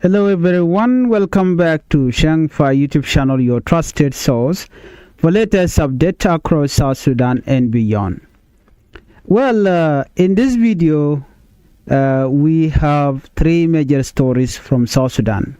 Hello everyone, welcome back to Changfied YouTube channel, your trusted source for latest updates across South Sudan and beyond. Well, in this video, we have three major stories from South Sudan.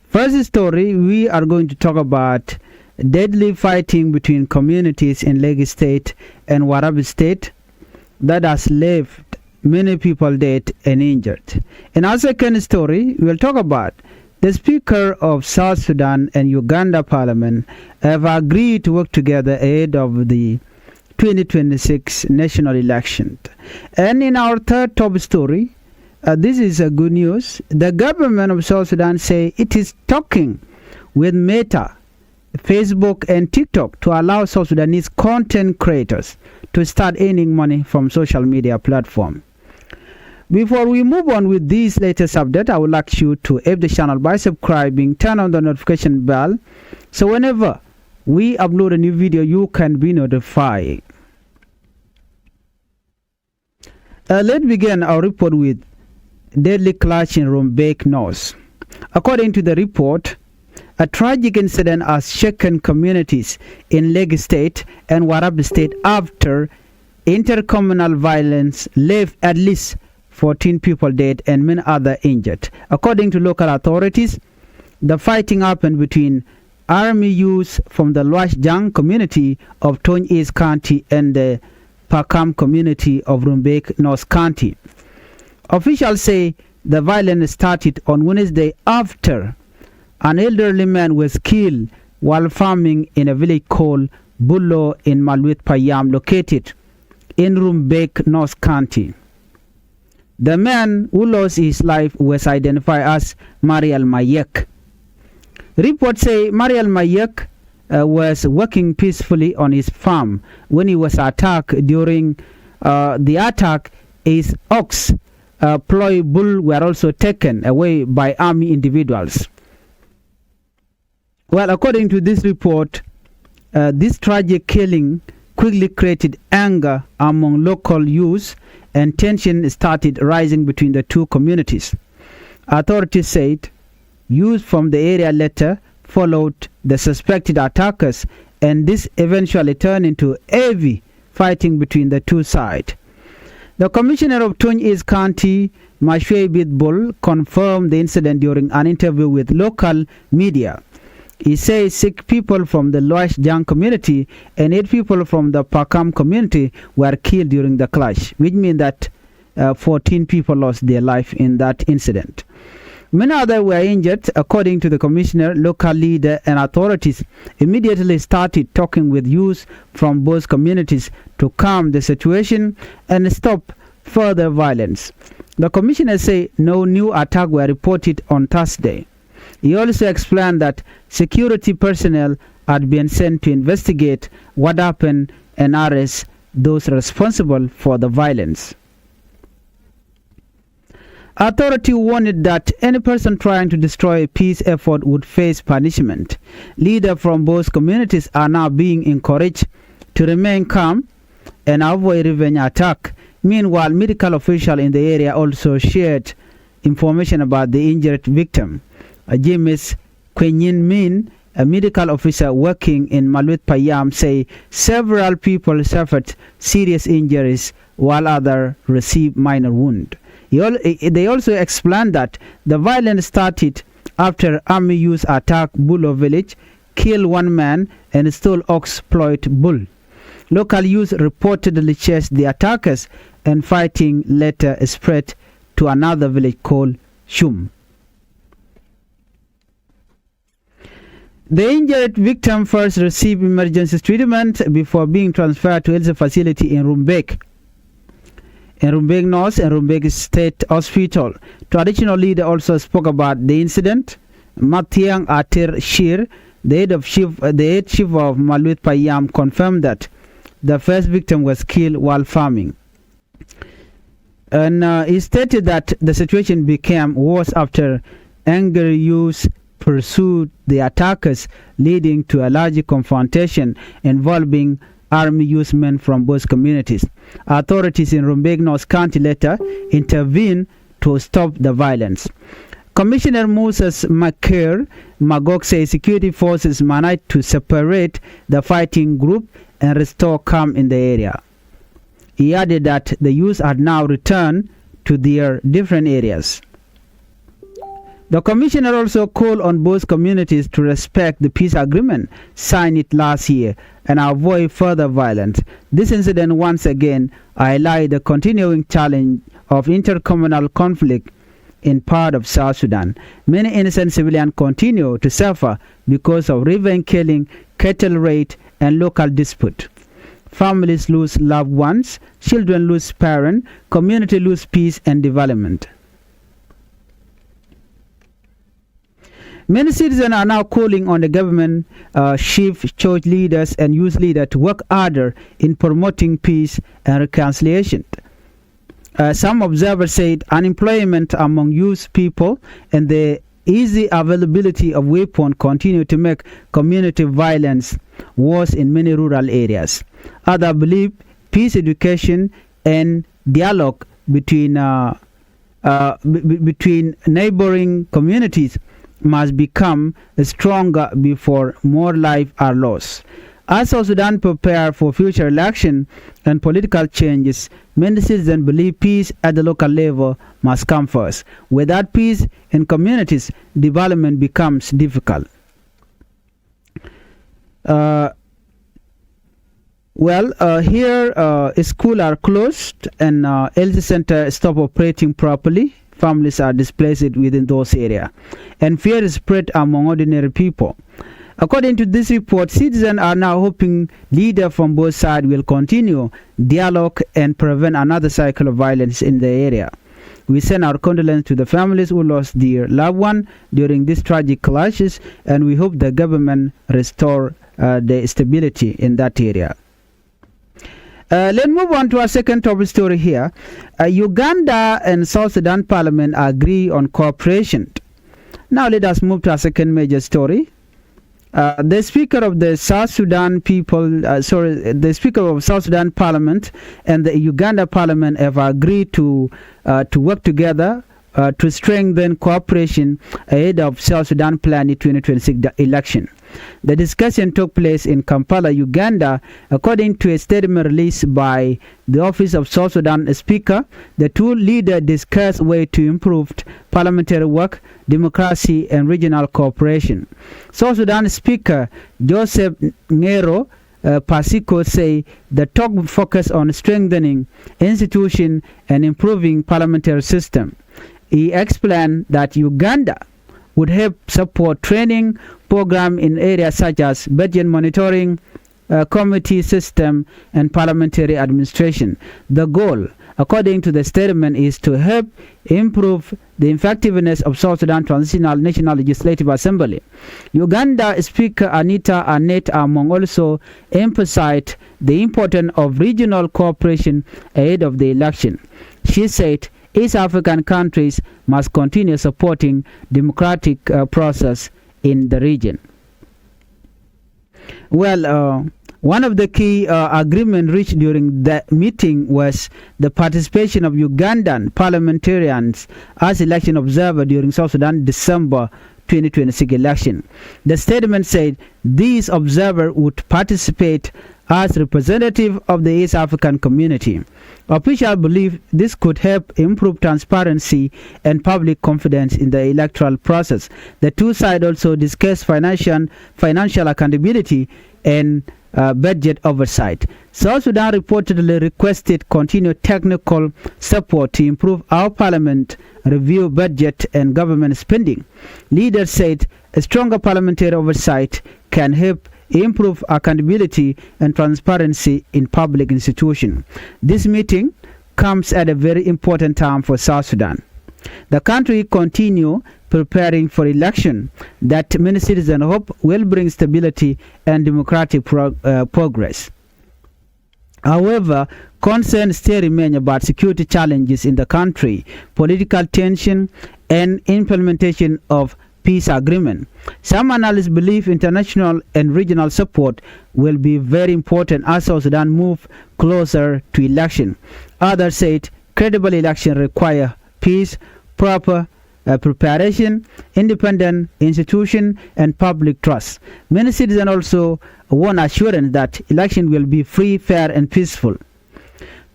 First story, we are going to talk about deadly fighting between communities in Lake State and Warab State that has left many people dead and injured. In our second story, we will talk about the Speaker of South Sudan and Uganda Parliament have agreed to work together ahead of the 2026 national election. And in our third top story, this is a good news. The government of South Sudan say it is talking with Meta, Facebook and TikTok to allow South Sudanese content creators to start earning money from social media platforms. Before we move on with this latest update, I would like you to help the channel by subscribing, turn on the notification bell, so whenever we upload a new video, you can be notified. Let's begin our report with deadly clash in Rumbek North. According to the report, a tragic incident has shaken communities in Lake State and Warab State after intercommunal violence left at least 14 people dead and many others injured. According to local authorities, the fighting happened between army youths from the Luashjang community of Tony East County and the Pakam community of Rumbek North County. Officials say the violence started on Wednesday after an elderly man was killed while farming in a village called Bullo in Malwit Payam, located in Rumbek North County. The man who lost his life was identified as Mariel Mayek. Reports say Mariel Mayek was working peacefully on his farm when he was attacked. During the attack, his ox, ploy bull, were also taken away by army individuals. Well, according to this report, this tragic killing quickly created anger among local youths and tension started rising between the two communities. Authorities said youth from the area later followed the suspected attackers, and this eventually turned into heavy fighting between the two sides. The commissioner of Tony East County, Mashwe Bitbull, confirmed the incident during an interview with local media. He says 6 people from the Luashjang community and 8 people from the Pakam community were killed during the clash, which means that 14 people lost their life in that incident. Many others were injured. According to the commissioner, local leader and authorities immediately started talking with youth from both communities to calm the situation and stop further violence. The commissioner said no new attacks were reported on Thursday. He also explained that security personnel had been sent to investigate what happened and arrest those responsible for the violence. Authority warned that any person trying to destroy a peace effort would face punishment. Leaders from both communities are now being encouraged to remain calm and avoid revenge attack. Meanwhile, medical officials in the area also shared information about the injured victim. James Kwenyin Min, a medical officer working in Malwit Payam, say several people suffered serious injuries while others received minor wounds. They also explained that the violence started after army youths attacked Bullo village, killed 1 man and stole ox ployed bull. Local youth reportedly chased the attackers, and fighting later spread to another village called Shum. The injured victim first received emergency treatment before being transferred to health facility in Rumbek North and Rumbek State Hospital. Traditional leader also spoke about the incident. Matiang Atir Shir, the head chief of Malwit Payam, confirmed that the first victim was killed while farming. And he stated that the situation became worse after angry youths pursued the attackers, leading to a large confrontation involving army youthmen from both communities. Authorities in Rumbek North County later intervened to stop the violence. Commissioner Moses Magog says security forces managed to separate the fighting group and restore calm in the area. He added that the youth had now returned to their different areas. The commissioner also called on both communities to respect the peace agreement signed it last year and avoid further violence. This incident once again highlighted the continuing challenge of intercommunal conflict in part of South Sudan. Many innocent civilians continue to suffer because of revenge killing, cattle raid, and local dispute. Families lose loved ones, children lose parents, community lose peace and development. Many citizens are now calling on the government, chief church leaders and youth leaders to work harder in promoting peace and reconciliation. Some observers said unemployment among youth people and the easy availability of weapons continue to make community violence worse in many rural areas. Others believe peace education and dialogue between neighboring communities must become stronger before more lives are lost. As South Sudan prepares for future election and political changes, many citizens believe peace at the local level must come first. Without peace in communities, development becomes difficult. Here schools are closed and health centers stop operating properly. Families are displaced within those areas, and fear is spread among ordinary people. According to this report, citizens are now hoping leaders from both sides will continue dialogue and prevent another cycle of violence in the area. We send our condolences to the families who lost their loved one during these tragic clashes, and we hope the government restore the stability in that area. Let's move on to our second top story here. Uganda and South Sudan Parliament agree on cooperation. Now let us move to our second major story. The Speaker of the South Sudan the Speaker of South Sudan Parliament and the Uganda Parliament have agreed to work together to strengthen cooperation ahead of South Sudan planned 2026 election. The discussion took place in Kampala, Uganda. According to a statement released by the Office of South Sudan Speaker, the two leaders discussed ways to improve parliamentary work, democracy, and regional cooperation. South Sudan Speaker Joseph Ngero Pasiko say the talk focus on strengthening institution and improving parliamentary system. He explained that Uganda would help support training program in areas such as budget monitoring, committee system, and parliamentary administration. The goal, according to the statement, is to help improve the effectiveness of South Sudan Transitional National Legislative Assembly. Uganda Speaker Anita Annette among also emphasized the importance of regional cooperation ahead of the election. She said East African countries must continue supporting democratic process in the region. Well, one of the key agreements reached during the meeting was the participation of Ugandan parliamentarians as election observer during South Sudan December 2026 election. The statement said these observers would participate as representative of the East African community. Officials believe this could help improve transparency and public confidence in the electoral process. The two sides also discussed financial accountability and budget oversight. South Sudan reportedly requested continued technical support to improve our parliament, review budget and government spending. Leaders said a stronger parliamentary oversight can help improve accountability and transparency in public institutions. This meeting comes at a very important time for South Sudan. The country continue preparing for election that many citizens hope will bring stability and democratic progress. However, concerns still remain about security challenges in the country, political tension, and implementation of peace agreement. Some analysts believe international and regional support will be very important as South Sudan move closer to election. Others said credible election require peace, proper preparation, independent institution, and public trust. Many citizens also want assurance that election will be free, fair, and peaceful.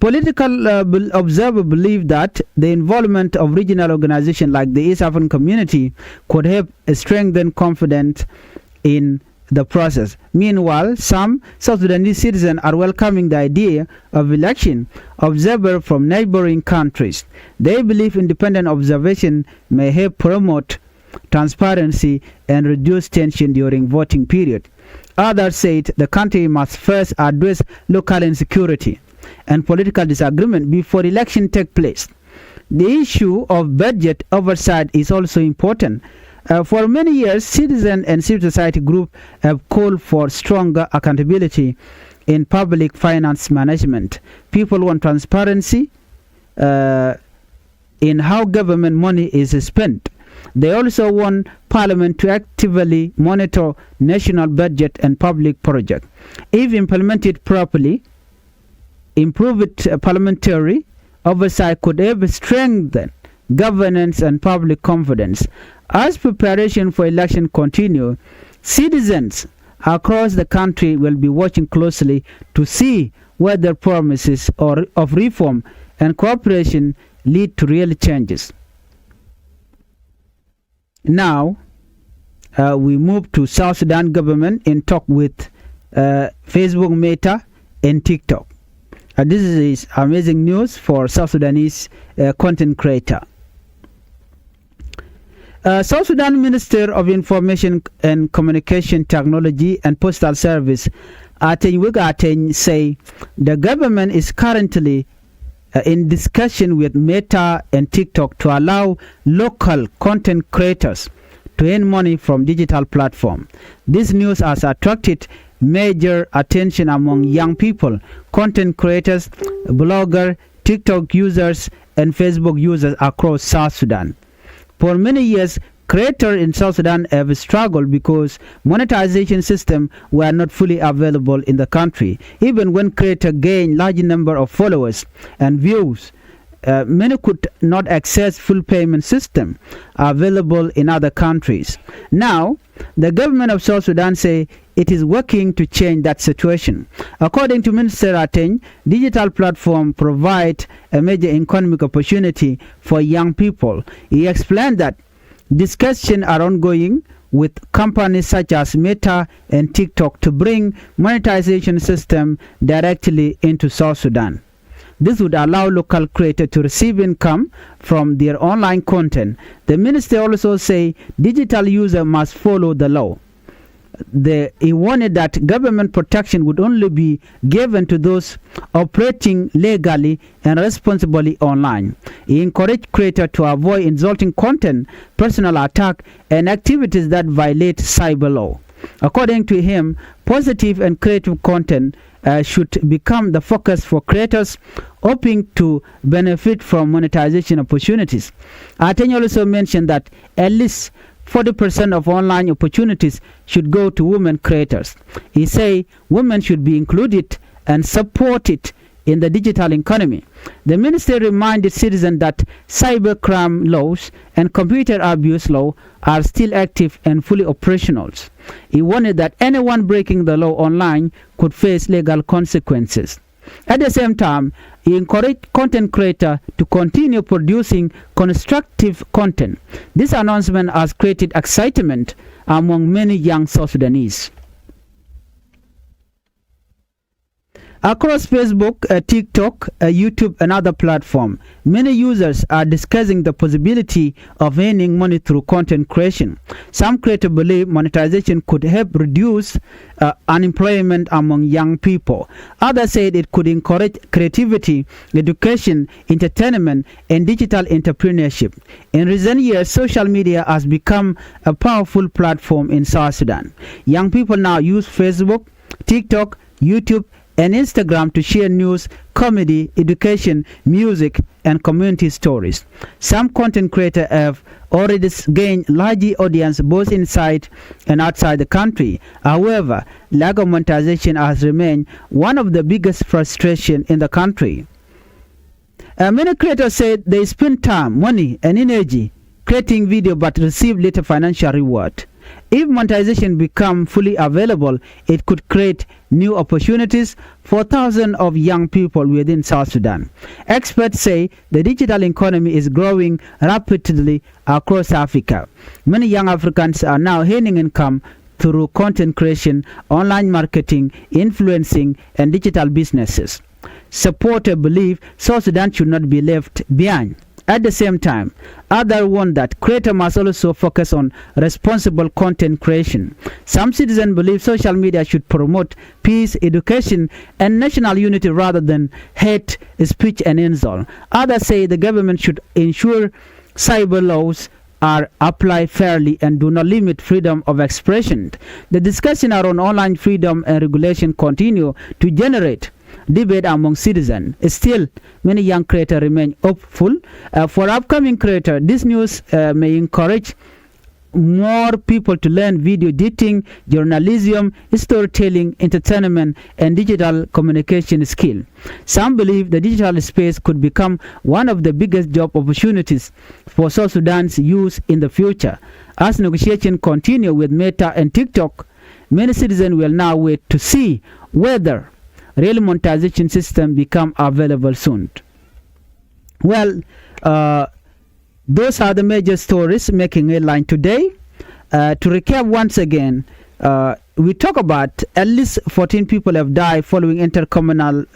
Political observers believe that the involvement of regional organizations like the East African Community could help strengthen confidence in the process. Meanwhile, some South Sudanese citizens are welcoming the idea of election observers from neighboring countries. They believe independent observation may help promote transparency and reduce tension during voting period. Others said the country must first address local insecurity and political disagreement before election take place. The issue of budget oversight is also important. For many years, citizen and civil society groups have called for stronger accountability in public finance management. People want transparency in how government money is spent. They also want Parliament to actively monitor national budget and public projects. If implemented properly, improved parliamentary oversight could help strengthen governance and public confidence. As preparation for election continue, citizens across the country will be watching closely to see whether promises of reform and cooperation lead to real changes. Now, we move to South Sudan government in talk with Facebook, Meta, and TikTok. This is amazing news for South Sudanese content creator. South Sudan Minister of Information and Communication Technology and Postal Service, Ateng Wigateng, say the government is currently in discussion with Meta and TikTok to allow local content creators to earn money from digital platform. This news has attracted major attention among young people, content creators, bloggers, TikTok users, and Facebook users across South Sudan. For many years, creators in South Sudan have struggled because monetization systems were not fully available in the country. Even when creators gained large number of followers and views, many could not access full payment system available in other countries. Now, the government of South Sudan say it is working to change that situation. According to Minister Ateng, digital platform provide a major economic opportunity for young people. He explained that discussions are ongoing with companies such as Meta and TikTok to bring monetization system directly into South Sudan. This would allow local creators to receive income from their online content. The minister also say digital users must follow the law. He warned that government protection would only be given to those operating legally and responsibly online. He encouraged creators to avoid insulting content, personal attack, and activities that violate cyber law. According to him, positive and creative content should become the focus for creators hoping to benefit from monetization opportunities. Ateng also mentioned that at least 40% of online opportunities should go to women creators. He said women should be included and supported in the digital economy. The minister reminded citizens that cybercrime laws and computer abuse law are still active and fully operational. He warned that anyone breaking the law online could face legal consequences. At the same time, he encouraged content creators to continue producing constructive content. This announcement has created excitement among many young South Sudanese. Across Facebook, TikTok, YouTube, and other platforms, many users are discussing the possibility of earning money through content creation. Some creators believe monetization could help reduce unemployment among young people. Others said it could encourage creativity, education, entertainment, and digital entrepreneurship. In recent years, social media has become a powerful platform in South Sudan. Young people now use Facebook, TikTok, YouTube, and Instagram to share news, comedy, education, music, and community stories. Some content creators have already gained large audience both inside and outside the country. However, lack of monetization has remained one of the biggest frustrations in the country. Many creators said they spend time, money, and energy creating video but receive little financial reward. If monetization become fully available, it could create new opportunities for thousands of young people within South Sudan. Experts say the digital economy is growing rapidly across Africa. Many young Africans are now earning income through content creation, online marketing, influencing, and digital businesses. Supporters believe South Sudan should not be left behind. At the same time, others warn that creators must also focus on responsible content creation. Some citizens believe social media should promote peace, education, and national unity rather than hate speech and insult. Others say the government should ensure cyber laws are applied fairly and do not limit freedom of expression. The discussion around online freedom and regulation continue to generate debate among citizens. Still, many young creators remain hopeful. For upcoming creators, this news may encourage more people to learn video editing, journalism, storytelling, entertainment, and digital communication skills. Some believe the digital space could become one of the biggest job opportunities for South Sudan's youth in the future. As negotiations continue with Meta and TikTok, many citizens will now wait to see whether real monetization system become available soon. Well, those are the major stories making headline today. To recap once again, we talk about at least 14 people have died following intercommunal